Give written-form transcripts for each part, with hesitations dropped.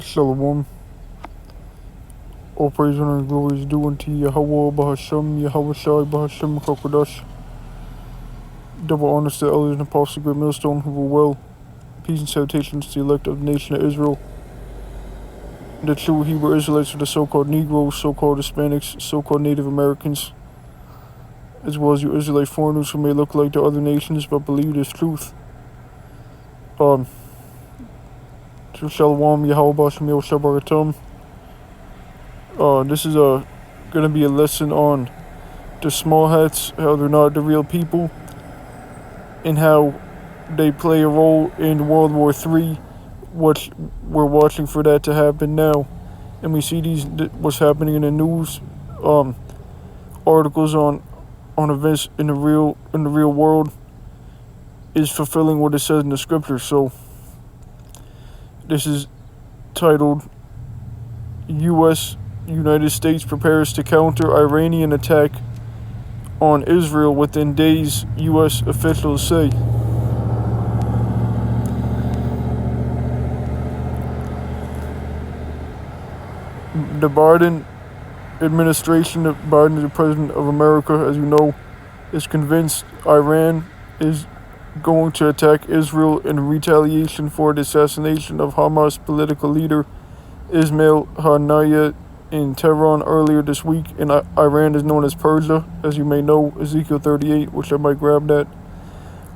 Shalom. All praise, honor, and glory is due unto Yahweh, Bahashem, Yahweh Shai, Bahashem, Kokodash. Double honors to the elders and apostles of Great Millstone who were well. Peace and salutations to the elect of the nation of Israel. The true Hebrew Israelites of the so-called Negroes, so-called Hispanics, so-called Native Americans, as well as you Israelite foreigners who may look like the other nations but believe this truth. To Shalom, Yahweh, Bahashem, Yahweh Shai, Baratam. This is gonna be a lesson on the small hats, how they're not the real people, and how they play a role in World War III, which we're watching for that to happen now. And we see what's happening in the news, articles on events in the real world is fulfilling what it says in the scriptures. So this is titled United States prepares to counter Iranian attack on Israel within days, U.S. officials say. The Biden administration, Biden is the president of America, as you know, is convinced Iran is going to attack Israel in retaliation for the assassination of Hamas political leader Ismail Haniyeh in Tehran earlier this week. And Iran is known as Persia, as you may know, Ezekiel 38, which I might grab that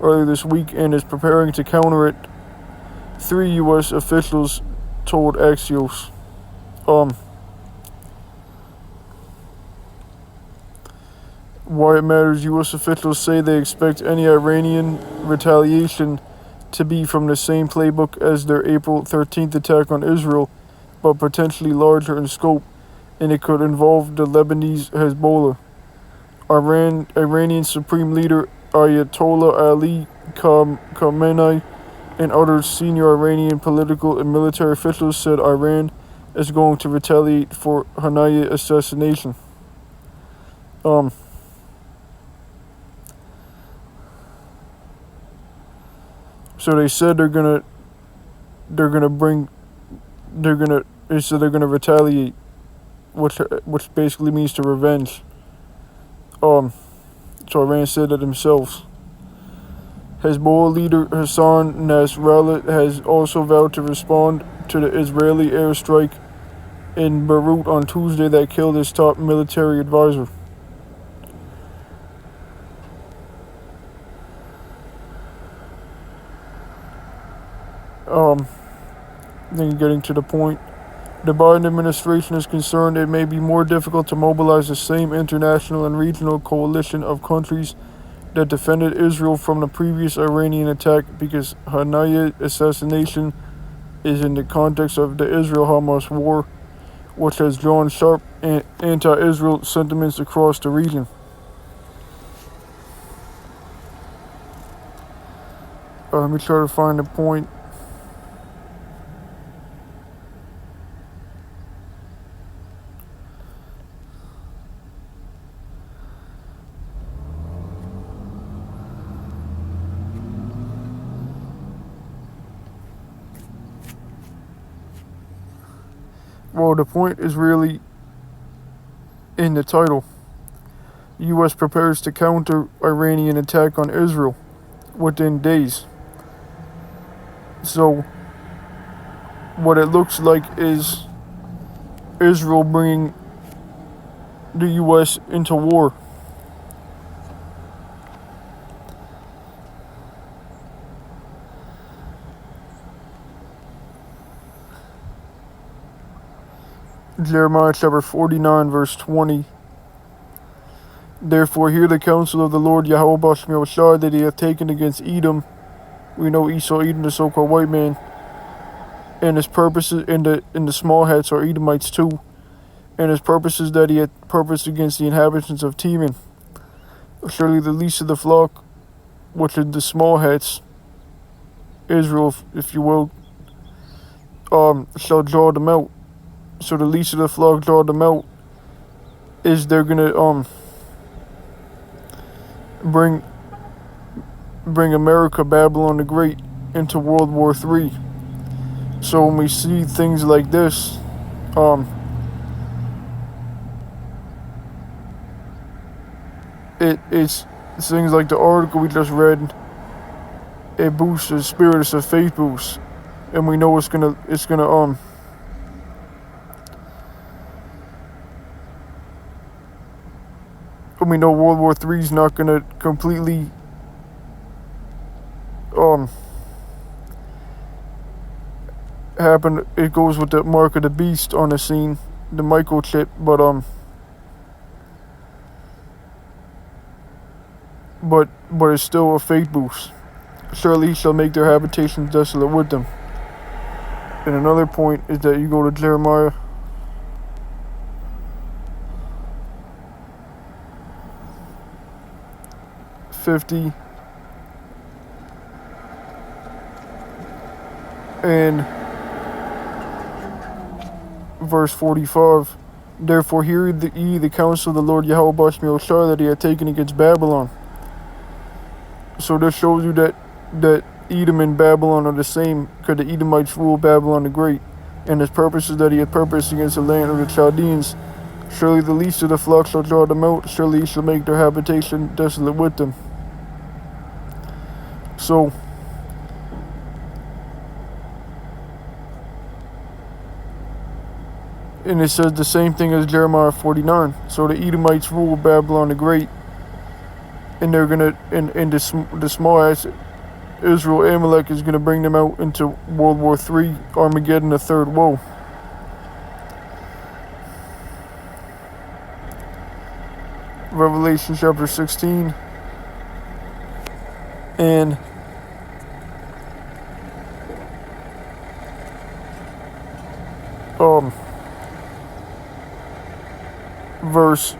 earlier this week, and is preparing to counter it, 3 U.S. officials told Axios. Why it matters, U.S. officials say they expect any Iranian retaliation to be from the same playbook as their April 13th attack on Israel, but potentially larger in scope, and it could involve the Lebanese Hezbollah. Iranian Supreme Leader Ayatollah Ali Khamenei and other senior Iranian political and military officials said Iran is going to retaliate for Haniyeh assassination. So they said they're gonna retaliate, which basically means to revenge. So Iran said that themselves. Hezbollah leader Hassan Nasrallah has also vowed to respond to the Israeli airstrike in Beirut on Tuesday that killed his top military advisor. Then getting to the point, the Biden administration is concerned it may be more difficult to mobilize the same international and regional coalition of countries that defended Israel from the previous Iranian attack because Haniyeh assassination is in the context of the Israel-Hamas war, which has drawn sharp anti-Israel sentiments across the region. Let me try to find the point. Well, the point is really in the title. U.S. prepares to counter Iranian attack on Israel within days. So, what it looks like is Israel bringing the U.S. into war. Jeremiah chapter 49, verse 20. Therefore hear the counsel of the Lord Yahweh Bahashem Yahweh Shai that he hath taken against Edom. We know Esau, Edom, the so-called white man, and his purposes in the small hats are Edomites too, and his purposes that he had purposed against the inhabitants of Teman. Surely the least of the flock, which is the small hats, Israel, if you will, shall draw them out. So the least of the flock draw them out is they're gonna bring America, Babylon the Great, into World War III. So when we see things like this, um, it's things like the article we just read. It boosts the spirit. It's a faith boost, and we know and we know World War III is not gonna completely um happen. It goes with the mark of the beast on the scene, the microchip, but it's still a faith boost. Surely he shall make their habitations desolate with them. And another point is that you go to Jeremiah 50 and verse 45. Therefore hear ye the counsel of the Lord Yahweh Bashmiel that he had taken against Babylon. So this shows you that Edom and Babylon are the same, because the Edomites rule Babylon the Great, and his purpose is that he had purpose against the land of the Chaldeans. Surely the least of the flock shall draw them out, surely he shall make their habitation desolate with them. So, and it says the same thing as Jeremiah 49. So the Edomites rule Babylon the Great, and they're gonna, and the small ass Israel, Amalek, is gonna bring them out into World War III, Armageddon, the third woe. Revelation chapter 16 and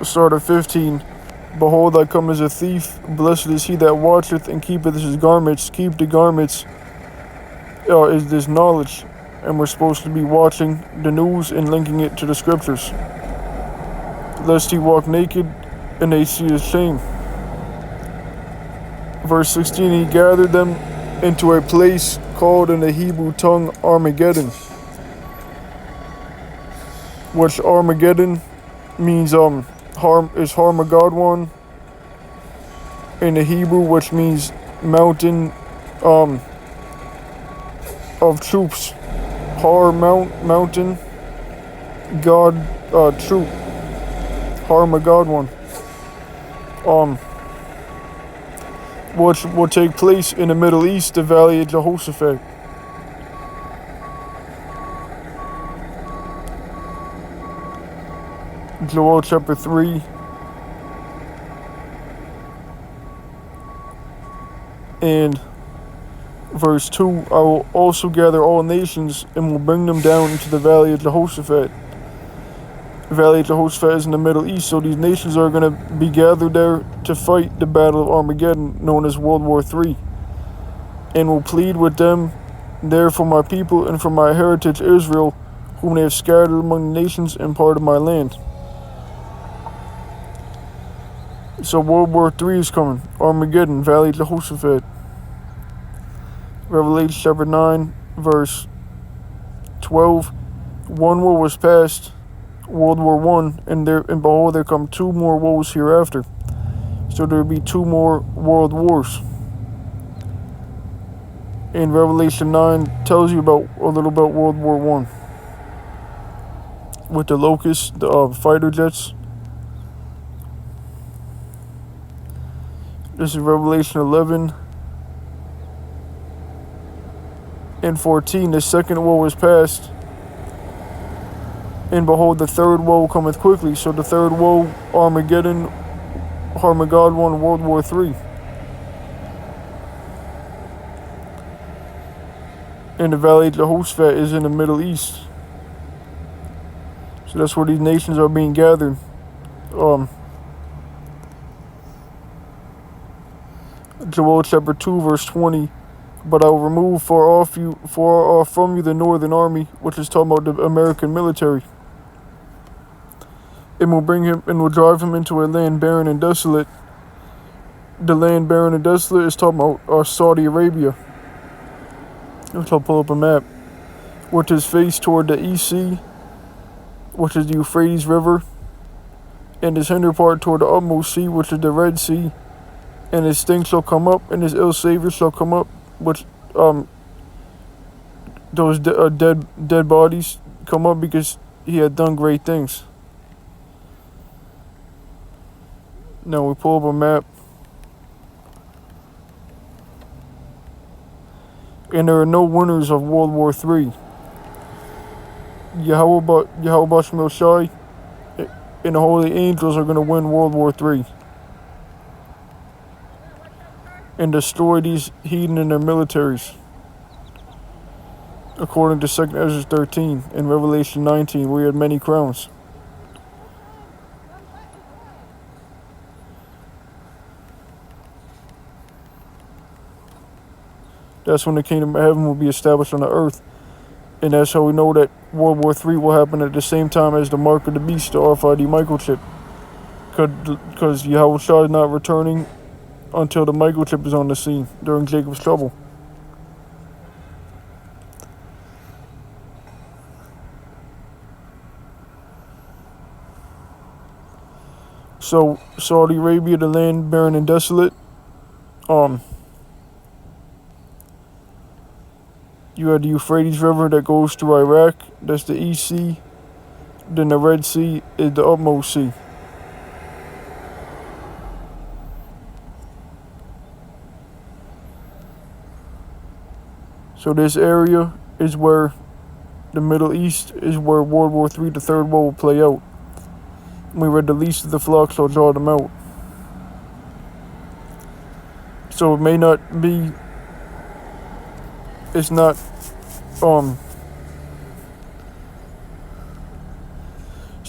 start of 15. Behold, I come as a thief. Blessed is he that watcheth and keepeth his garments. Keep the garments is this knowledge. And we're supposed to be watching the news and linking it to the scriptures. Lest he walk naked and they see his shame. Verse 16, he gathered them into a place called in the Hebrew tongue Armageddon. Which Armageddon means Harmageddon in the Hebrew, which means mountain of troops. Mountain, God, troop. Harmageddon. Which will take place in the Middle East, the Valley of Jehoshaphat. Joel chapter 3 and verse 2. I will also gather all nations and will bring them down into the Valley of Jehoshaphat. The Valley of Jehoshaphat is in the Middle East, so these nations are going to be gathered there to fight the Battle of Armageddon, known as World War III, and will plead with them there for my people and for my heritage Israel, whom they have scattered among the nations and part of my land. So World War III is coming. Armageddon, Valley of Jehoshaphat. Revelation chapter 9, verse 12. One war was past, World War I, and behold, there come two more woes hereafter. So there will be two more world wars. And Revelation 9 tells you a little about World War I. With the locusts, the fighter jets. This is Revelation 11 and 14. The second woe is past, and behold, the third woe cometh quickly. So the third woe, Armageddon, World War III. And the Valley of Jehoshaphat is in the Middle East. So that's where these nations are being gathered. Joel chapter 2, verse 20. But I will remove far off from you the northern army, which is talking about the American military. And will bring him and will drive him into a land barren and desolate. The land barren and desolate is talking about Saudi Arabia. I'll pull up a map. with his face toward the East Sea, which is the Euphrates River, and his hinder part toward the utmost sea, which is the Red Sea, and his stink shall come up, and his ill savor shall come up, which those dead bodies come up because he had done great things. Now we pull up a map, and there are no winners of World War III. Yahweh Shemel Shai and the Holy Angels are going to win World War III and destroy these heathen and their militaries. According to 2 Ezra 13 and Revelation 19, we had many crowns. That's when the kingdom of heaven will be established on the earth. And that's how we know that World War III will happen at the same time as the mark of the beast, the RFID microchip. Because Yahweh Shai is not returning until the microchip is on the scene during Jacob's trouble. So Saudi Arabia, the land barren and desolate. You had the Euphrates River that goes through Iraq. That's the East Sea. Then the Red Sea is the utmost sea. So this area is where the Middle East is where World War III, the Third War, will play out. We read the least of the flock shall draw them out. So it may not be, it's not, so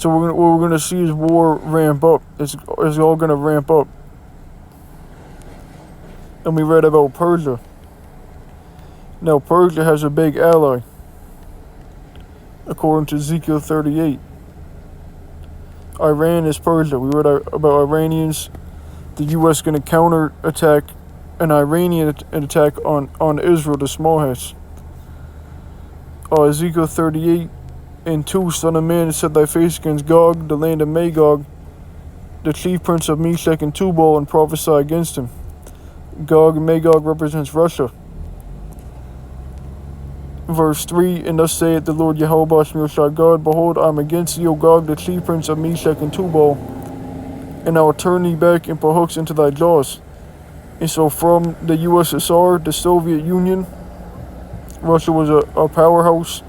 what we're gonna see is war ramp up. It's all gonna ramp up. And we read about Persia. Now Persia has a big ally, according to Ezekiel 38. Iran is Persia. We read about Iranians. The U.S. going to counter-attack an Iranian attack on Israel, the small hats. Ezekiel 38 and 2, Son of man, set thy face against Gog, the land of Magog, the chief prince of Meshech and Tubal, and prophesy against him. Gog and Magog represents Russia. Verse 3, and thus saith the Lord Yahweh Shemel Shai God, behold, I am against thee, O Gog, the chief prince of Meshech and Tubal, and I will turn thee back and put hooks into thy jaws. And so from the USSR, the Soviet Union, Russia was a powerhouse.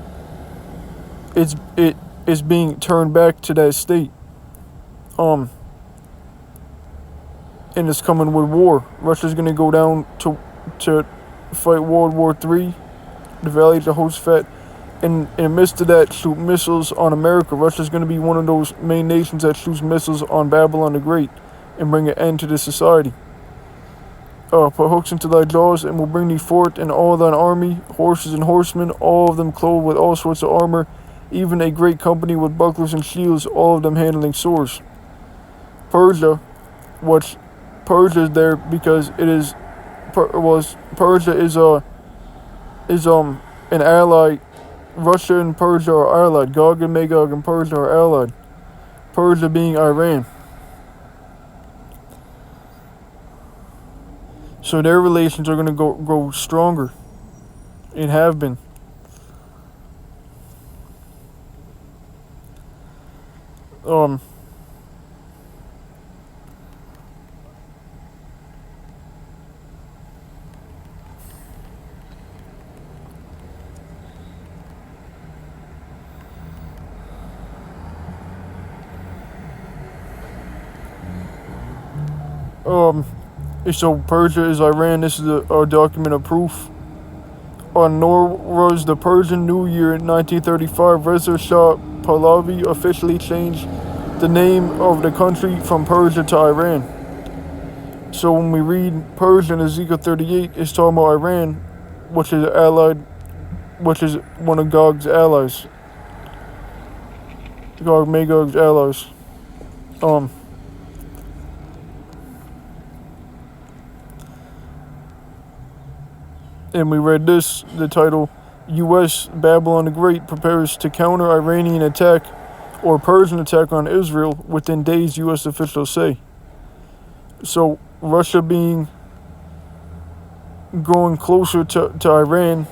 It is being turned back to that state. And it's coming with war. Russia's gonna go down to fight World War III. The Valley of Jehoshaphat, and in the midst of that, shoot missiles on America. Russia's going to be one of those main nations that shoots missiles on Babylon the Great and bring an end to this society. Put hooks into thy jaws, and will bring thee forth in all thine army, horses and horsemen, all of them clothed with all sorts of armor, even a great company with bucklers and shields, all of them handling swords. Persia is there because it is Persia is an ally. Russia and Persia are allied. Gog and Magog and Persia are allied. Persia being Iran. So their relations are going to grow stronger. And have been. So Persia is Iran. This is a document of proof. Nor was the Persian New Year in 1935. Reza Shah Pahlavi officially changed the name of the country from Persia to Iran. So when we read Persia in Ezekiel 38, it's talking about Iran, which is one of Gog's allies. Gog Magog's allies. And we read this, the title, U.S. Babylon the Great prepares to counter Iranian attack or Persian attack on Israel within days, U.S. officials say. So Russia being going closer to Iran,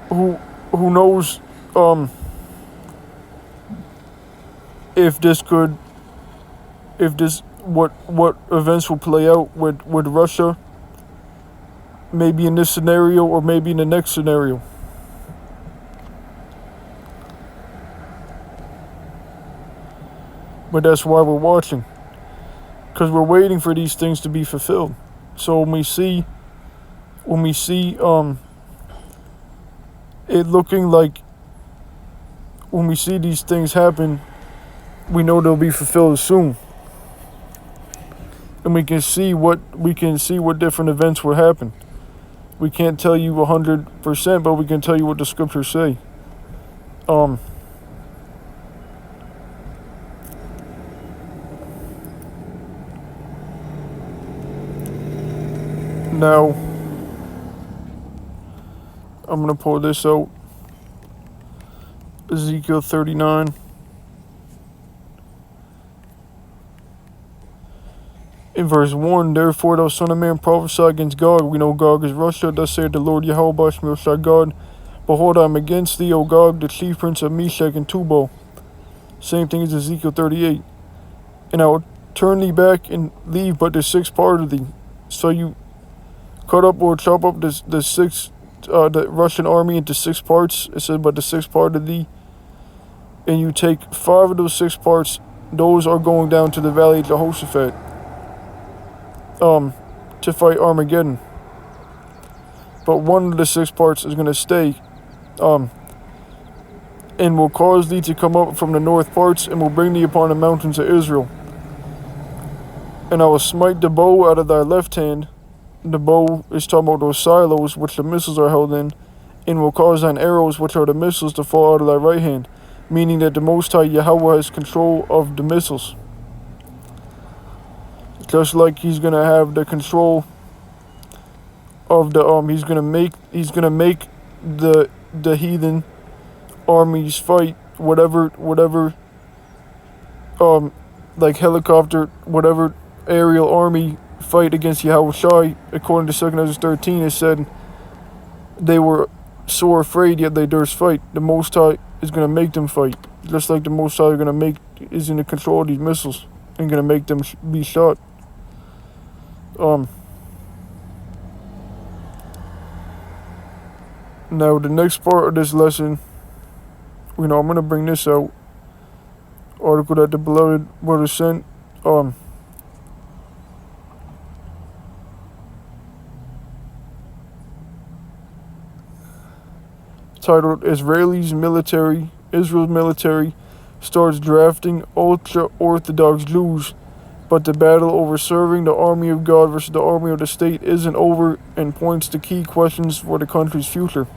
who knows what events will play out with Russia, maybe in this scenario or maybe in the next scenario. But that's why we're watching, because we're waiting for these things to be fulfilled. So when we see it looking like, when we see these things happen, we know they'll be fulfilled soon, and we can see what different events will happen. We can't tell you 100%, but we can tell you what the scriptures say. Now, I'm going to pull this out. Ezekiel 39. In verse 1, therefore, thou son of man, prophesy against Gog. We know Gog is Russia. Thus saith the Lord Yahweh Bashmir God. Behold, I am against thee, O Gog, the chief prince of Meshach and Tubal. Same thing as Ezekiel 38. And I will turn thee back and leave but the sixth part of thee. So you cut up or chop up the Russian army into 6 parts. It says, but the sixth part of thee. And you take 5 of those 6 parts. Those are going down to the valley of Jehoshaphat. To fight Armageddon. But one of the 6 parts is going to stay. And will cause thee to come up from the north parts, and will bring thee upon the mountains of Israel. And I will smite the bow out of thy left hand. The bow is talking about those silos which the missiles are held in, and will cause thine arrows, which are the missiles, to fall out of thy right hand. Meaning that the Most High Yahweh has control of the missiles. Just like he's gonna have the control of the he's gonna make the heathen armies fight whatever like helicopter, whatever aerial army fight against Yahweh Shai. According to 2 Ezra 13, it said they were so afraid yet they durst fight. The Most High is gonna make them fight, just like the Most High is in the control of these missiles and gonna make them be shot. Now the next part of this lesson, I'm gonna bring this out. Article that the beloved brother sent. Titled Israel's military starts drafting ultra-Orthodox Jews, but the battle over serving the army of God versus the army of the state isn't over, and points to key questions for the country's future.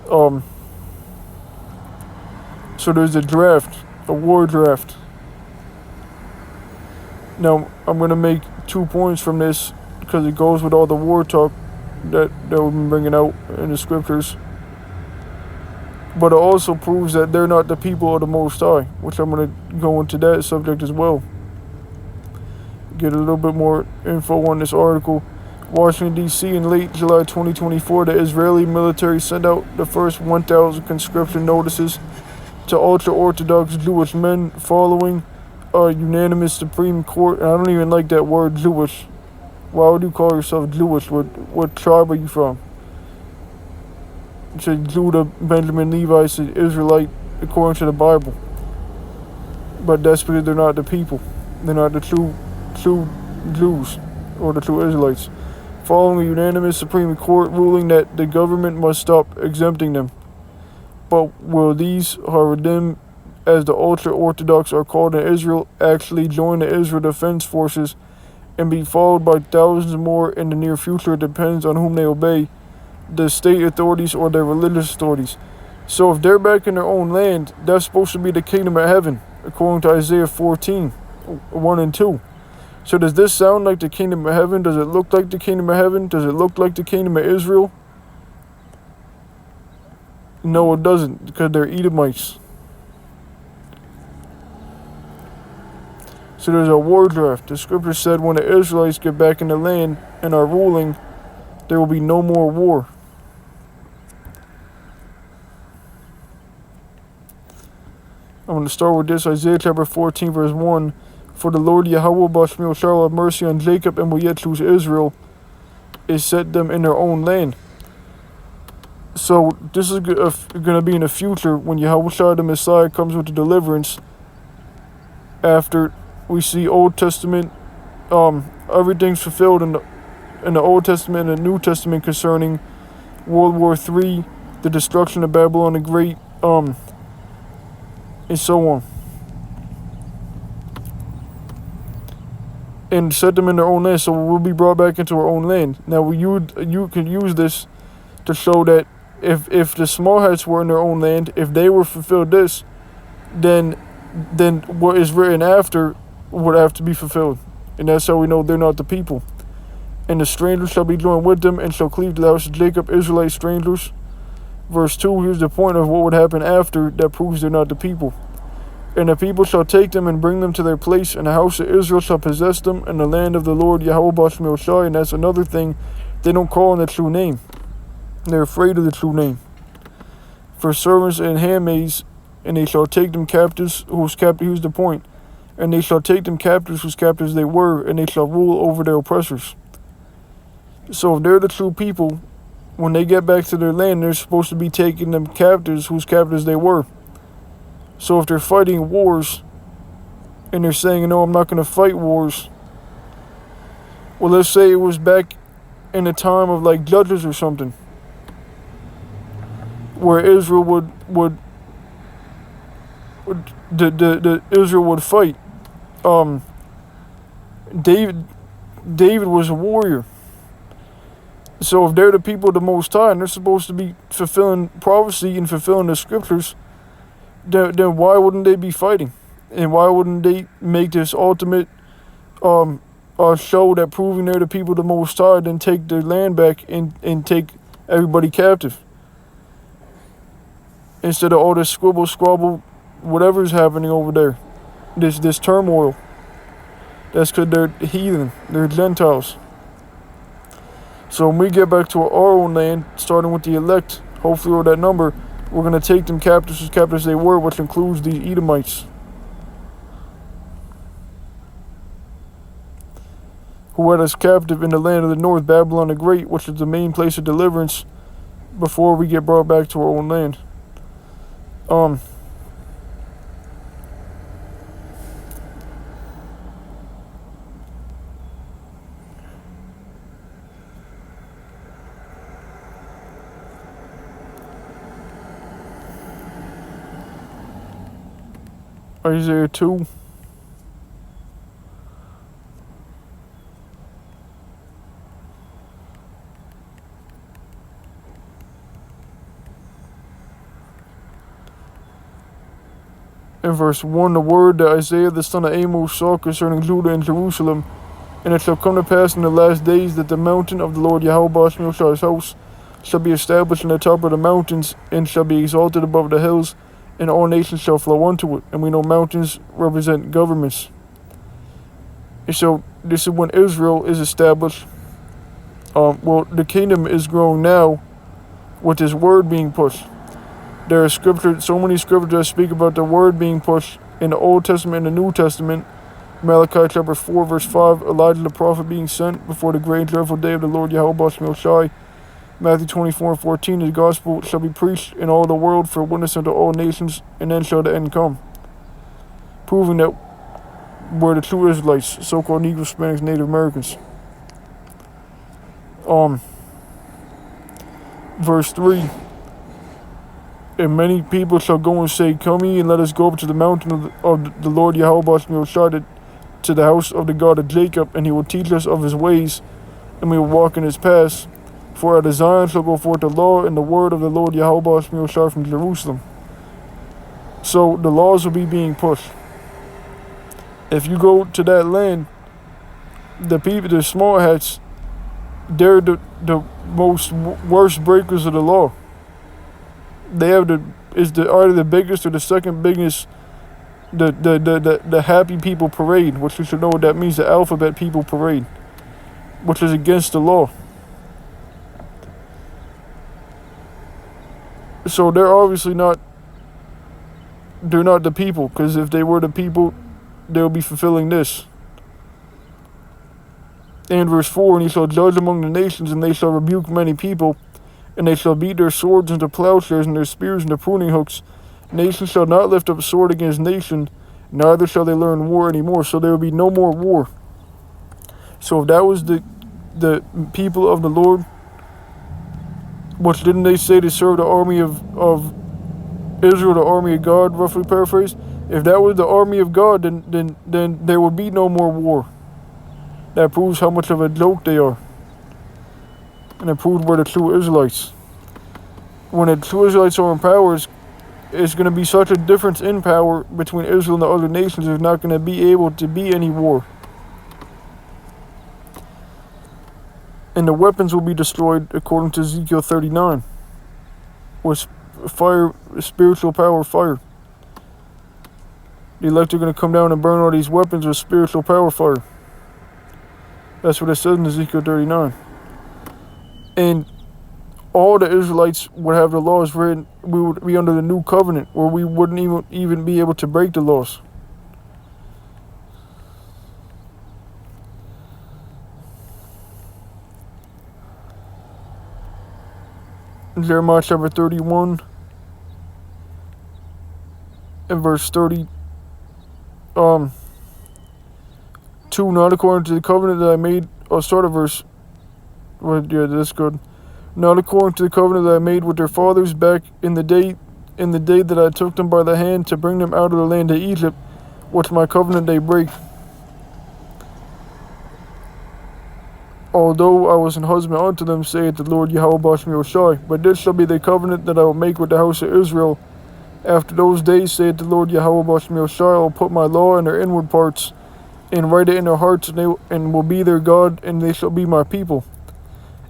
So there's a war draft. Now, I'm going to make 2 points from this, because it goes with all the war talk that we've been bringing out in the scriptures. But it also proves that they're not the people of the Most High, which I'm going to go into that subject as well. Get a little bit more info on this article. Washington, D.C. in late July 2024, the Israeli military sent out the first 1,000 conscription notices to ultra-Orthodox Jewish men following a unanimous Supreme Court. And I don't even like that word, Jewish. Why would you call yourself Jewish? What tribe are you from? It said Judah, Benjamin, Levi, said Israelite, according to the Bible. But that's because they're not the people. They're not the true Jews, or the true Israelites. Following a unanimous Supreme Court ruling that the government must stop exempting them. But will these Haredim, as the ultra-Orthodox are called in Israel, actually join the Israel Defense Forces and be followed by thousands more in the near future? It depends on whom they obey, the state authorities or their religious authorities. So if they're back in their own land, that's supposed to be the kingdom of heaven, according to Isaiah 14, 1 and 2. So does this sound like the kingdom of heaven? Does it look like the kingdom of heaven? Does it look like the kingdom of Israel? No, it doesn't, because they're Edomites. So there's a war draft. The scripture said when the Israelites get back in the land and are ruling, there will be no more war. I'm going to start with this, Isaiah chapter 14, verse 1. For the Lord Yahweh Bashmil shall have mercy on Jacob and will yet choose Israel, is set them in their own land. So this is going to be in the future when Yahweh Shai the Messiah comes with the deliverance. After we see Old Testament, everything's fulfilled in the Old Testament and the New Testament concerning World War III, the destruction of Babylon the Great, and so on. And set them in their own land, so we'll be brought back into our own land. Now, you can use this to show that if the Smartites were in their own land, if they were fulfilled this, then what is written after would have to be fulfilled. And that's how we know they're not the people. And the strangers shall be joined with them and shall cleave to the house of Jacob, Israelite strangers. Verse 2, here's the point of what would happen after that proves they're not the people. And the people shall take them and bring them to their place, and the house of Israel shall possess them, and the land of the Lord Yahweh Bashmil Shai. And that's another thing, they don't call on the true name. They're afraid of the true name. For servants and handmaids, and they shall take them captives, here's the point. And they shall take them captives whose captives they were, and they shall rule over their oppressors. So if they're the true people, when they get back to their land, they're supposed to be taking them captives whose captives they were. So if they're fighting wars, and they're saying, no, I'm not going to fight wars. Well, let's say it was back in the time of like Judges or something, where Israel would Israel would fight. David was a warrior. So if they're the people of the Most High and they're supposed to be fulfilling prophecy and fulfilling the scriptures, then why wouldn't they be fighting? And why wouldn't they make this ultimate show that proving they're the people of the Most High, then take their land back and take everybody captive? Instead of all this squabble, whatever's happening over there, this turmoil. That's because they're heathen, they're Gentiles. So when we get back to our own land, starting with the elect, hopefully with that number, we're going to take them captives as captives they were, which includes the Edomites, who had us captive in the land of the north, Babylon the Great, which is the main place of deliverance before we get brought back to our own land. Isaiah 2. In verse 1, the word that Isaiah the son of Amos saw concerning Judah and Jerusalem. And it shall come to pass in the last days that the mountain of the Lord Yahweh Bashmil Shai's house shall be established in the top of the mountains, and shall be exalted above the hills, and all nations shall flow unto it. And we know mountains represent governments. And so this is when Israel is established. Well, the kingdom is growing now with this word being pushed. There are scriptures, so many scriptures that speak about the word being pushed in the Old Testament and the New Testament. Malachi chapter 4 verse 5, Elijah the prophet being sent before the great and dreadful day of the Lord Yahweh Bashmil Shai. Matthew 24 and 14, the gospel shall be preached in all the world for a witness unto all nations, and then shall the end come. Proving that we're the true Israelites, so-called Negroes, Hispanics, Native Americans. Verse 3, and many people shall go and say, come ye and let us go up to the mountain of the Lord Yahweh Bashmil Shai, to the house of the God of Jacob, and he will teach us of his ways, and we will walk in his paths. For out of Zion shall go forth the law and the word of the Lord Yahweh Bashmil Shai from Jerusalem. So the laws will be being pushed. If you go to that land, The people, the small hats, they're the most worst breakers of the law. They have either the biggest or the second biggest, the happy people parade, which you should know what that means, the alphabet people parade, which is against the law. So they're obviously not, they're not the people, because if they were the people, they'll be fulfilling this. And verse 4, and he shall judge among the nations, and they shall rebuke many people, and they shall beat their swords into plowshares, and their spears into pruning hooks. Nation shall not lift up sword against nation, neither shall they learn war anymore. So there will be no more war. So if that was the people of the Lord, which didn't they say to serve the army of Israel, the army of God, roughly paraphrased? If that was the army of God, then there would be no more war. That proves how much of a joke they are. And it proves we're the true Israelites. When the true Israelites are in power, it's going to be such a difference in power between Israel and the other nations. There's not going to be able to be any war. And the weapons will be destroyed according to Ezekiel 39. With fire, spiritual power, fire. The elect are going to come down and burn all these weapons with spiritual power, fire. That's what it says in Ezekiel 39. And all the Israelites would have the laws written. We would be under the new covenant, where we wouldn't even be able to break the laws. Jeremiah chapter 31 and verse 30. 2, not according to the covenant that I made. I'll start at verse. Well, yeah, that's good. Not according to the covenant that I made with their fathers back in the day that I took them by the hand to bring them out of the land of Egypt, which my covenant they break. Although I was an husband unto them, saith the Lord Yahweh Bashmi. But this shall be the covenant that I will make with the house of Israel. After those days, saith the Lord Yahweh Bashmi, I will put my law in their inward parts, and write it in their hearts, and will be their God, and they shall be my people.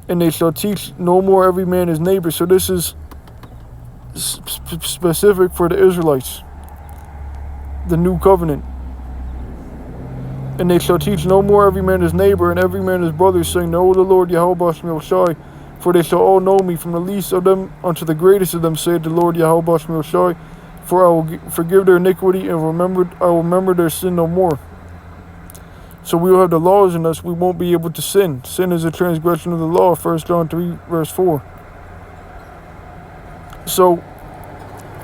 And they shall teach no more every man his neighbor. So this is specific for the Israelites, the new covenant. And they shall teach no more every man his neighbor, and every man his brother, saying, Know the Lord Yahweh Bashmi, for they shall all know me, from the least of them unto the greatest of them, saith the Lord Yahweh Bashmi, for I will forgive their iniquity, and I will remember their sin no more. So we will have the laws in us, we won't be able to sin. Sin is a transgression of the law, 1 John 3, verse 4. So,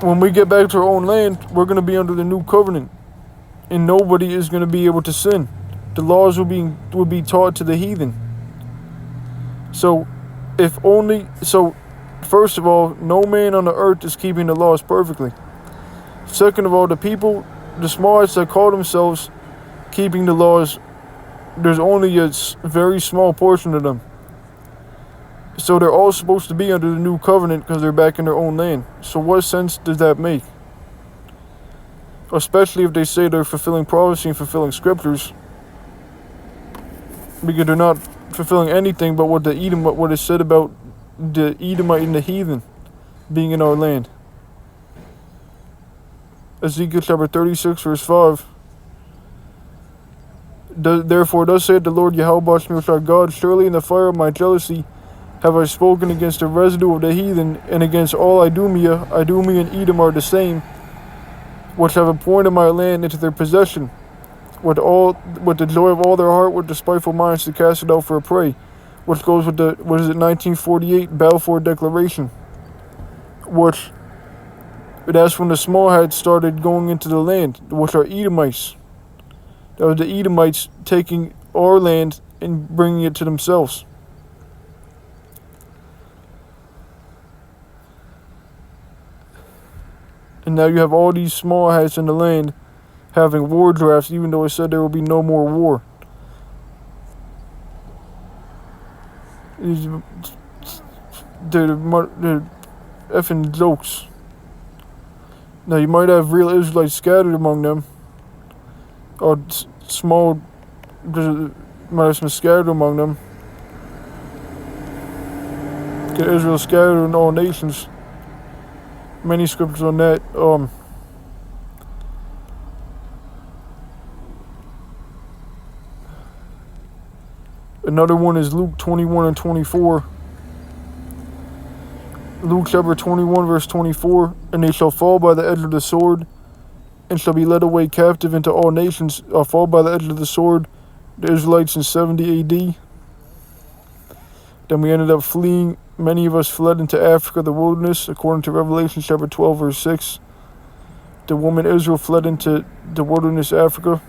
when we get back to our own land, we're going to be under the new covenant. And nobody is going to be able to sin. The laws will be taught to the heathen. So, first of all, no man on the earth is keeping the laws perfectly. Second of all, the people, the smallest that call themselves keeping the laws, there's only a very small portion of them. So they're all supposed to be under the new covenant because they're back in their own land. So what sense does that make? Especially if they say they're fulfilling prophecy and fulfilling scriptures. Because they're not fulfilling anything but what is said about the Edomite and the heathen being in our land. Ezekiel chapter 36 verse 5. Therefore thus saith the Lord Yahweh God, surely in the fire of my jealousy have I spoken against the residue of the heathen, and against all Idumea. Idumea and Edom are the same, which have appointed my land into their possession, with the joy of all their heart, with despiteful minds to cast it out for a prey, which goes with the 1948 Balfour Declaration, that's when the small hats started going into the land, which are Edomites. That was the Edomites taking our land and bringing it to themselves. And now you have all these small hats in the land having war drafts, even though it said there will be no more war. They're effing jokes. Now you might have real Israelites scattered among them, or small might have been scattered among them. Get Israel scattered in all nations. Many scriptures on that. Another one is Luke 21 and 24. Luke chapter 21 verse 24. And they shall fall by the edge of the sword, and shall be led away captive into all nations. Fall by the edge of the sword, the Israelites in 70 AD. Then we ended up fleeing. Many of us fled into Africa, the wilderness, according to Revelation chapter 12 verse 6. The woman Israel fled into the wilderness, Africa.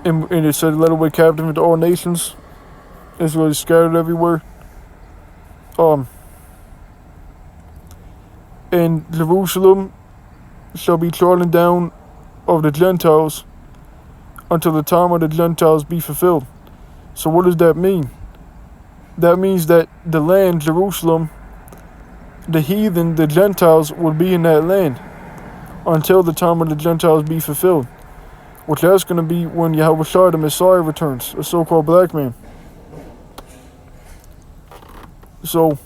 And it said, led away captive into all nations. Israel is scattered everywhere. And Jerusalem shall be trodden down of the Gentiles until the time of the Gentiles be fulfilled. So what does that mean? That means that the land, Jerusalem, the heathen, the Gentiles, will be in that land until the time of the Gentiles be fulfilled. Which that's going to be when Yahweh the Messiah returns, a so-called black man. So,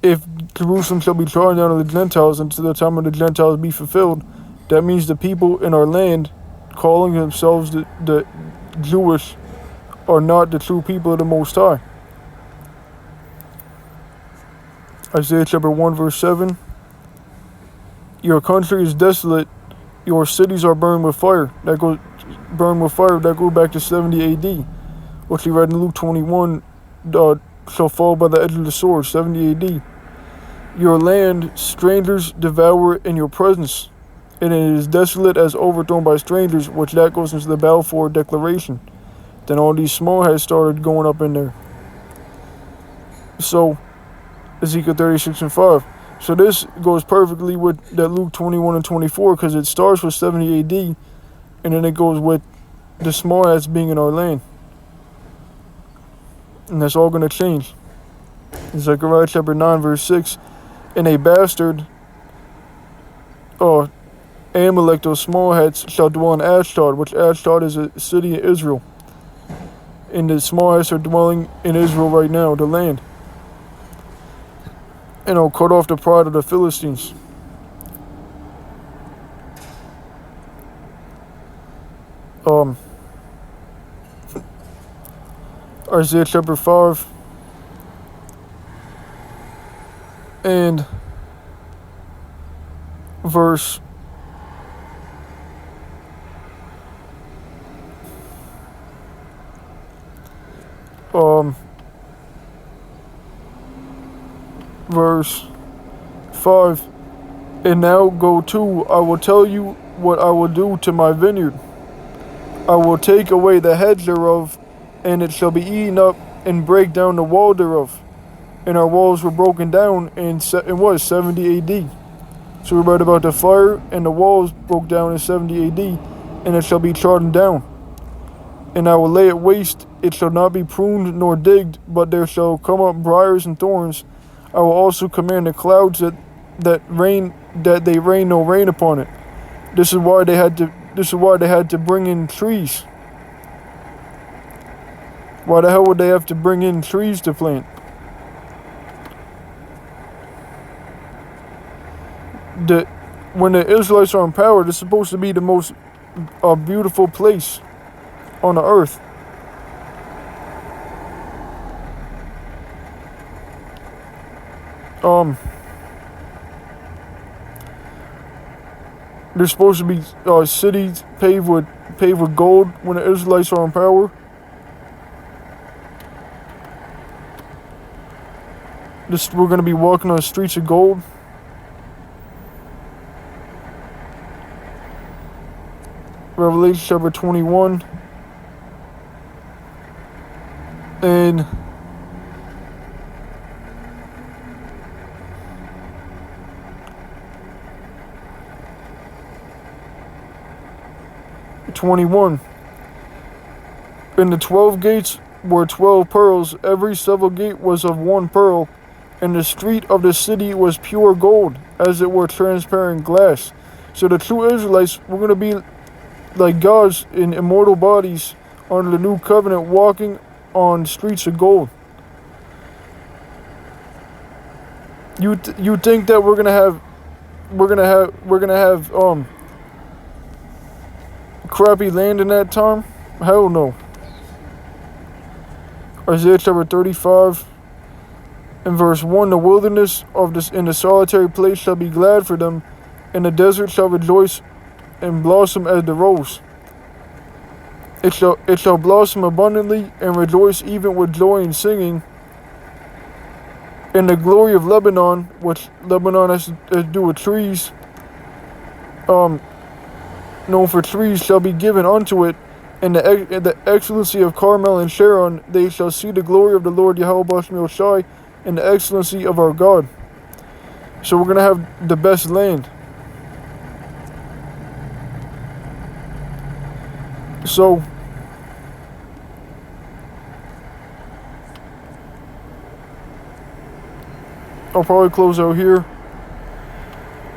if Jerusalem shall be trodden down of the Gentiles until the time of the Gentiles be fulfilled, that means the people in our land, calling themselves the Jewish, are not the true people of the Most High. Isaiah chapter 1 verse 7. Your country is desolate, your cities are burned with fire. That goes back to 70 AD. What we read in Luke 21, shall fall by the edge of the sword, 70 AD. Your land strangers devour in your presence, and it is desolate as overthrown by strangers, which that goes into the Balfour Declaration. Then all these small heads started going up in there. So, Ezekiel 36 and 5. So this goes perfectly with that Luke 21 and 24, because it starts with 70 AD, and then it goes with the small heads being in our land. And that's all going to change. In Zechariah chapter 9 verse 6, and a bastard, Amalek, those small heads, shall dwell in Ashdod, which Ashdod is a city in Israel. And the small heads are dwelling in Israel right now, the land. And I'll cut off the pride of the Philistines. Isaiah chapter 5 and verse verse 5. And now go to, I will tell you what I will do to my vineyard. I will take away the hedge thereof, and it shall be eaten up, and break down the wall thereof. And our walls were broken down in 70 AD. So we read about the fire, and the walls broke down in 70 AD, and it shall be trodden down. And I will lay it waste, it shall not be pruned nor digged, but there shall come up briars and thorns. I will also command the clouds that they rain no rain upon it. This is why they had to bring in trees. Why the hell would they have to bring in trees to plant? When the Israelites are in power, it's supposed to be the most beautiful place on the earth. There's supposed to be cities paved with gold when the Israelites are in power. We're going to be walking on the streets of gold. Revelation chapter 21 and And the 12 gates were 12 pearls. Every civil gate was of 1 pearl. And the street of the city was pure gold, as it were transparent glass. So the true Israelites were going to be like gods in immortal bodies under the new covenant, walking on streets of gold. You think that we're gonna have crappy land in that time? Hell no. Isaiah chapter 35 and verse 1, the wilderness of this in the solitary place shall be glad for them, and the desert shall rejoice and blossom as the rose. It shall blossom abundantly and rejoice even with joy and singing. And the glory of Lebanon, which Lebanon has to do with trees, known for trees, shall be given unto it, and the excellency of Carmel and Sharon, they shall see the glory of the Lord Yahweh Shai, and the excellency of our God. So we're going to have the best land. So I'll probably close out here.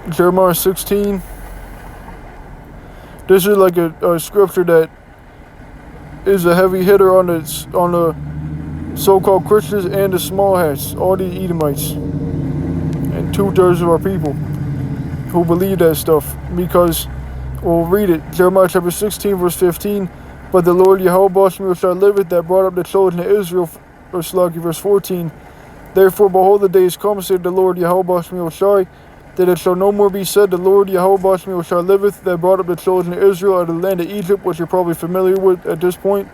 Jeremiah 16. This is like a scripture that is a heavy hitter on the so-called Christians and the small hats, all the Edomites, and 2/3 of our people who believe that stuff. Because we'll read it. Jeremiah chapter 16 verse 15. But the Lord Yahweh shall liveth, that brought up the children of Israel, or verse 14. Therefore, behold, the days come, said the Lord Yahweh Shai, that it shall no more be said, the Lord Yahweh Shai liveth, that brought up the children of Israel out of the land of Egypt, which you're probably familiar with at this point.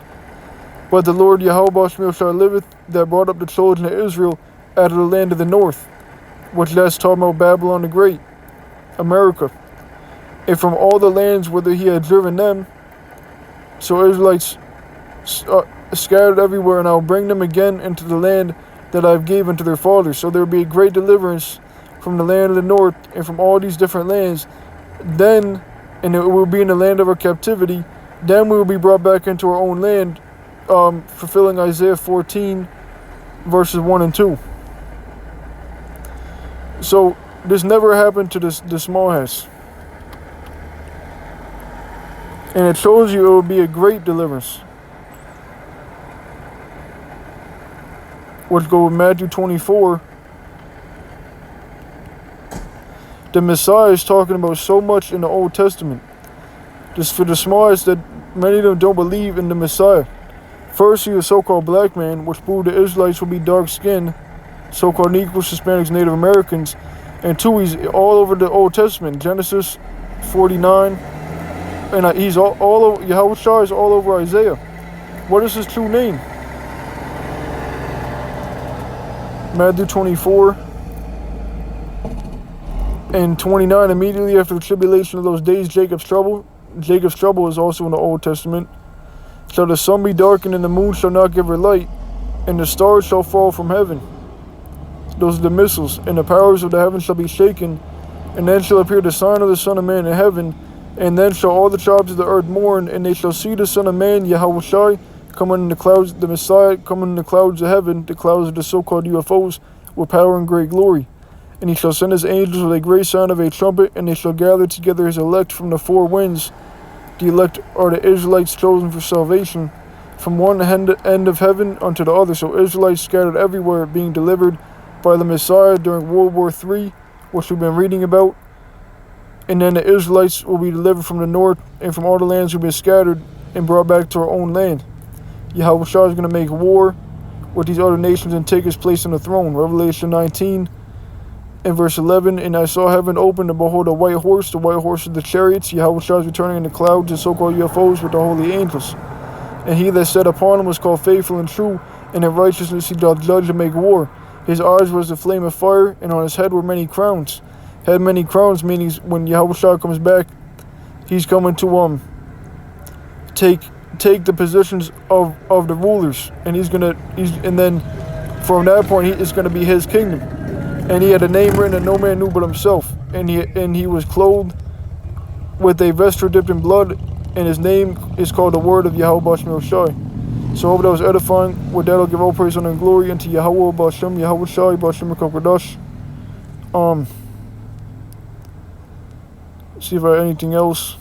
But the Lord Yahweh Shai liveth, that brought up the children of Israel out of the land of the north, which that's talking about Babylon the Great, America, and from all the lands whither he had driven them. So Israelites scattered everywhere, and I'll bring them again into the land that I've given to their fathers. So there will be a great deliverance from the land of the north and from all these different lands. Then, and it will be in the land of our captivity, then we will be brought back into our own land, fulfilling Isaiah 14 verses 1 and 2. So this never happened to the small hats. And it shows you it will be a great deliverance. Let's go with Matthew 24. The Messiah is talking about so much in the Old Testament. Just for the smarts that many of them don't believe in the Messiah. First, he's a so-called black man, which proved the Israelites will be dark-skinned, so-called Negroes, Hispanics, Native Americans. And two, he's all over the Old Testament. Genesis 49. And he's all over, Yahweh Shai is all over Isaiah. What is his true name? Matthew 24 and 29. Immediately after the tribulation of those days, Jacob's trouble is also in the Old Testament. Shall the sun be darkened, and the moon shall not give her light, and the stars shall fall from heaven. Those are the missiles, and the powers of the heavens shall be shaken, and then shall appear the sign of the Son of Man in heaven, and then shall all the tribes of the earth mourn, and they shall see the Son of Man, Yahweh Shai, coming in the clouds, the Messiah coming in the clouds of heaven, the clouds of the so-called UFOs, with power and great glory. And he shall send his angels with a great sound of a trumpet, and they shall gather together his elect from the four winds. The elect are the Israelites chosen for salvation, from one end of heaven unto the other. So Israelites scattered everywhere, being delivered by the Messiah during World War III, which we've been reading about. And then the Israelites will be delivered from the north and from all the lands we've been scattered and brought back to our own land. Yahweh Shai is going to make war with these other nations and take his place on the throne. Revelation 19 and verse 11. And I saw heaven open, and behold a white horse. The white horse of the chariots. Yahweh Shai is returning in the clouds, and so-called UFOs with the holy angels. And he that sat upon him was called faithful and true, and in righteousness he doth judge and make war. His eyes was a flame of fire, and on his head were many crowns. Had many crowns, meaning when Yahweh Shai comes back, he's coming to take the positions of the rulers, and and then from that point it's gonna be his kingdom. And he had a name written that no man knew but himself, and he was clothed with a vesture dipped in blood, and his name is called the Word of Yahweh Shai. So I hope that was edifying. With that, I'll give all praise, honor, and glory unto Yahweh, Bashem, Yahweh Shai, Bashem, Kakodash. See if I have anything else.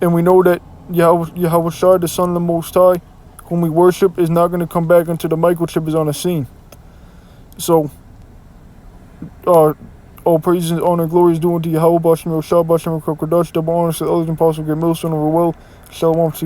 And we know that Yahweh Shai, the Son of the Most High, whom we worship, is not going to come back until the microchip is on the scene. So, all praises, honor, and glory is due unto Yahweh, Bashem, Shai, Bashem, Kakodash. Double honor to the others and possible get millstone over well. Shalom to you.